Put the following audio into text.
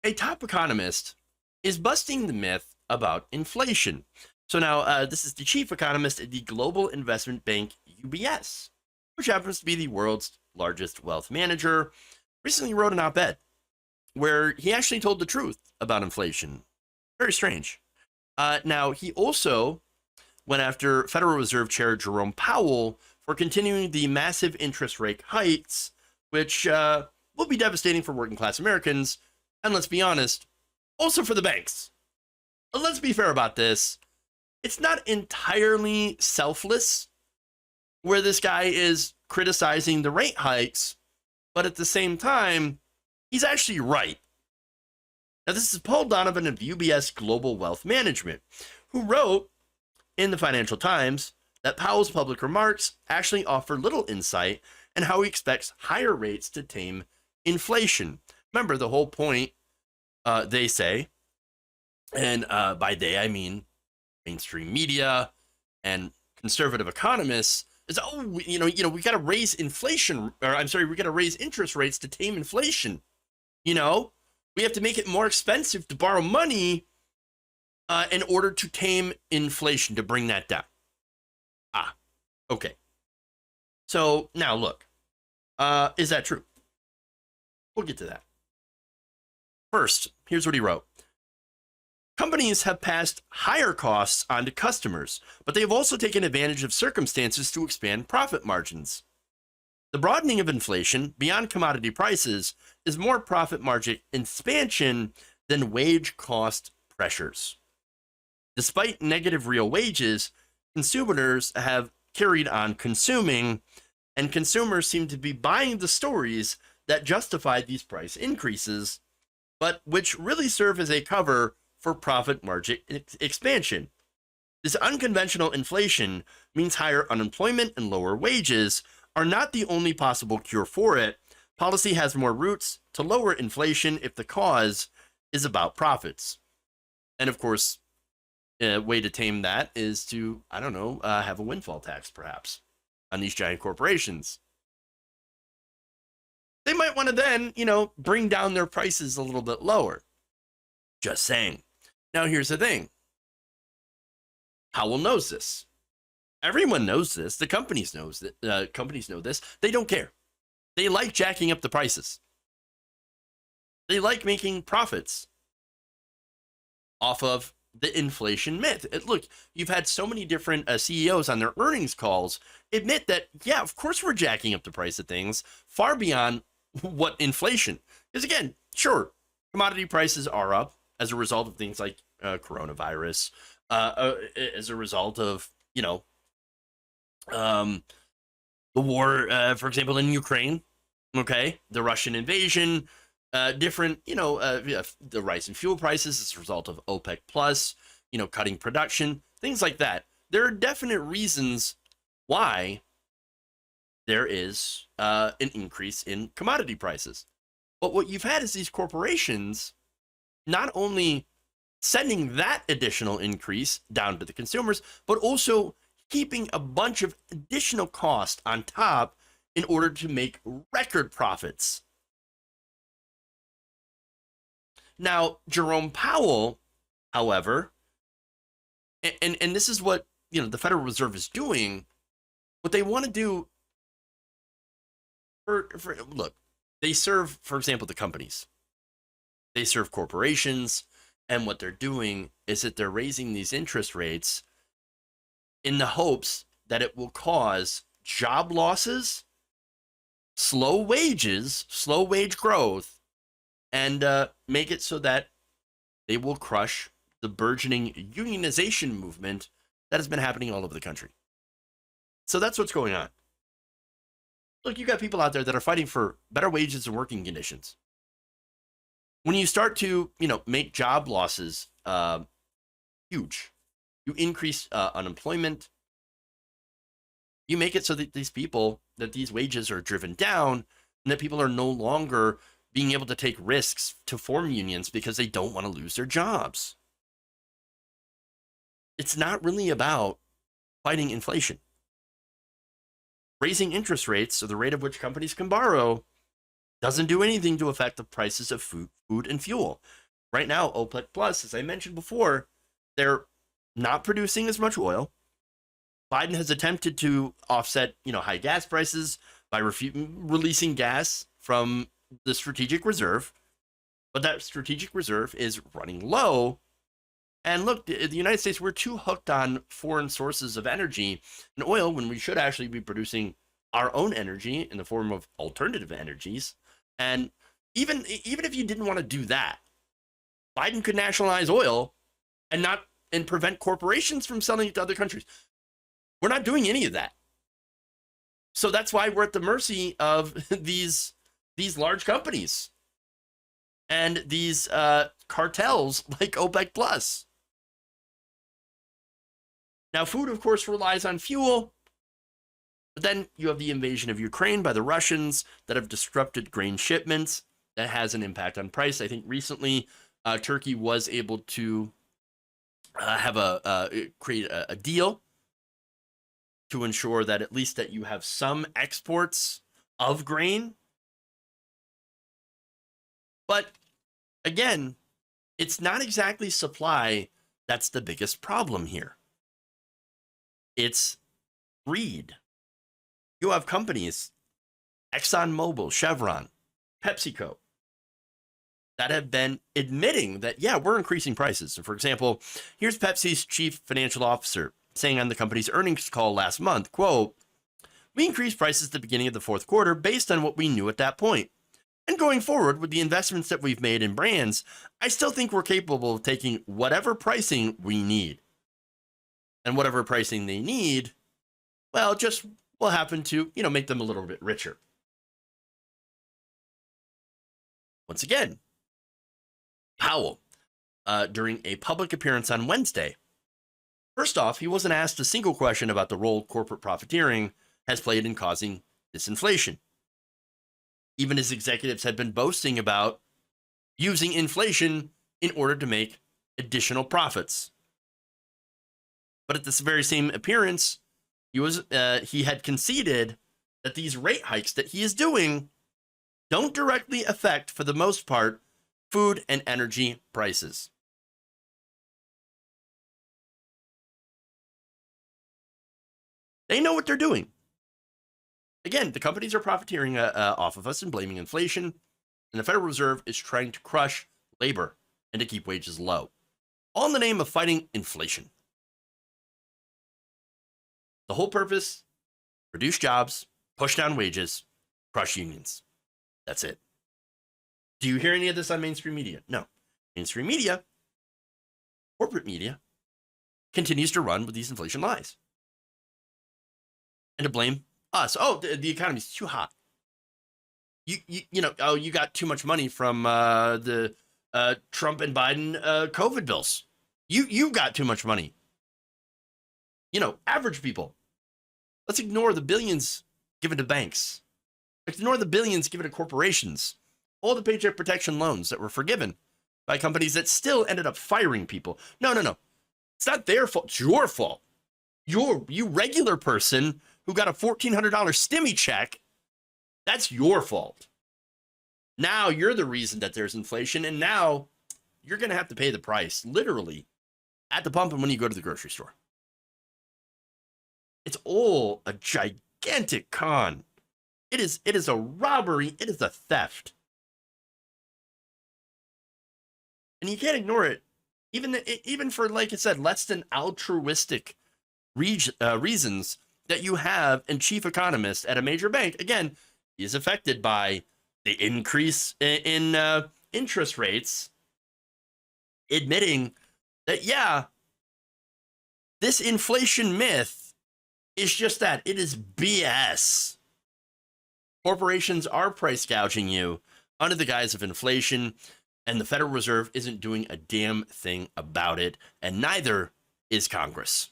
A top economist is busting the myth about inflation. So now, this is the chief economist at the global investment bank UBS, which happens to be the world's largest wealth manager, recently wrote an op-ed where he actually told the truth about inflation. Very strange. Now, he also went after Federal Reserve Chair Jerome Powell for continuing the massive interest rate hikes, which will be devastating for working class Americans, and let's be honest, also for the banks. Let's be fair about this. It's not entirely selfless where this guy is criticizing the rate hikes, but at the same time, he's actually right. Now, this is Paul Donovan of UBS Global Wealth Management, who wrote in the Financial Times that Powell's public remarks actually offer little insight and how he expects higher rates to tame inflation. Remember, the whole point, they say, and by they I mean mainstream media and conservative economists, is we got to raise inflation, or I'm sorry, we got to raise interest rates to tame inflation. We have to make it more expensive to borrow money in order to tame inflation, to bring that down. Okay. So now look, is that true? We'll get to that. First, here's what he wrote. Companies have passed higher costs on to customers, but they have also taken advantage of circumstances to expand profit margins. The broadening of inflation beyond commodity prices is more profit margin expansion than wage cost pressures. Despite negative real wages, consumers have carried on consuming, and consumers seem to be buying the stories that justify these price increases, but which really serve as a cover for profit margin expansion. This unconventional inflation means higher unemployment and lower wages are not the only possible cure for it. Policy has more routes to lower inflation if the cause is about profits. And of course, a way to tame that is to, have a windfall tax perhaps on these giant corporations. They might want to then, bring down their prices a little bit lower. Just saying. Now, here's the thing. Powell knows this. Everyone knows this. The companies knows that. Companies know this. They don't care. They like jacking up the prices. They like making profits off of the inflation myth. Look, you've had so many different CEOs on their earnings calls admit that, yeah, of course we're jacking up the price of things far beyond what inflation. Because again, sure, commodity prices are up as a result of things like coronavirus, as a result of, the war, for example, in Ukraine, okay, the Russian invasion, the rise in fuel prices as a result of OPEC plus, cutting production, things like that. There are definite reasons why there is an increase in commodity prices. But what you've had is these corporations not only sending that additional increase down to the consumers, but also keeping a bunch of additional cost on top in order to make record profits. Now, Jerome Powell, however, and this is what the Federal Reserve is doing, what they want to do look, they serve, for example, the companies. They serve corporations, and what they're doing is that they're raising these interest rates in the hopes that it will cause job losses, slow wage growth, and make it so that they will crush the burgeoning unionization movement that has been happening all over the country. So that's what's going on. Look, you got people out there that are fighting for better wages and working conditions. When you start to, make job losses huge, you increase unemployment, you make it so that these wages are driven down, and that people are no longer being able to take risks to form unions because they don't want to lose their jobs. It's not really about fighting inflation. Raising interest rates, so the rate at which companies can borrow, doesn't do anything to affect the prices of food and fuel. Right now, OPEC Plus, as I mentioned before, they're not producing as much oil. Biden has attempted to offset, high gas prices by releasing gas from the strategic reserve, but that strategic reserve is running low. And look, the United States, we're too hooked on foreign sources of energy and oil when we should actually be producing our own energy in the form of alternative energies. And even if you didn't want to do that, Biden could nationalize oil and prevent corporations from selling it to other countries. We're not doing any of that. So that's why we're at the mercy of these large companies and these cartels like OPEC Plus. Now, food, of course, relies on fuel, but then you have the invasion of Ukraine by the Russians that have disrupted grain shipments. That has an impact on price. I think recently Turkey was able to create a deal to ensure that at least that you have some exports of grain. But again, it's not exactly supply that's the biggest problem here. It's greed. You have companies, ExxonMobil, Chevron, PepsiCo, that have been admitting that, yeah, we're increasing prices. So for example, here's Pepsi's chief financial officer saying on the company's earnings call last month, quote, "We increased prices at the beginning of the fourth quarter based on what we knew at that point. And going forward with the investments that we've made in brands, I still think we're capable of taking whatever pricing we need." And whatever pricing they need, well, just will happen to, make them a little bit richer. Once again, Powell, during a public appearance on Wednesday, first off, he wasn't asked a single question about the role corporate profiteering has played in causing disinflation. Even his executives had been boasting about using inflation in order to make additional profits. But at this very same appearance, he had conceded that these rate hikes that he is doing don't directly affect, for the most part, food and energy prices. They know what they're doing. Again, the companies are profiteering off of us and blaming inflation, and the Federal Reserve is trying to crush labor and to keep wages low, all in the name of fighting inflation. The whole purpose: reduce jobs, push down wages, crush unions. That's it. Do you hear any of this on mainstream media? No. Mainstream media, corporate media, continues to run with these inflation lies and to blame us. Oh, the economy's too hot. You got too much money from the Trump and Biden COVID bills. You got too much money. Average people. Let's ignore the billions given to banks. Ignore the billions given to corporations. All the paycheck protection loans that were forgiven by companies that still ended up firing people. No. It's not their fault. It's your fault. You regular person who got a $1,400 stimmy check, that's your fault. Now you're the reason that there's inflation, and now you're going to have to pay the price, literally, at the pump and when you go to the grocery store. It's all a gigantic con. It is a robbery. It is a theft. And you can't ignore it. Even for, like I said, less than altruistic reasons that you have a chief economist at a major bank. Again, he is affected by the increase in interest rates, admitting that, yeah, this inflation myth is just that. It is BS. Corporations are price gouging you under the guise of inflation, and the Federal Reserve isn't doing a damn thing about it, and neither is Congress.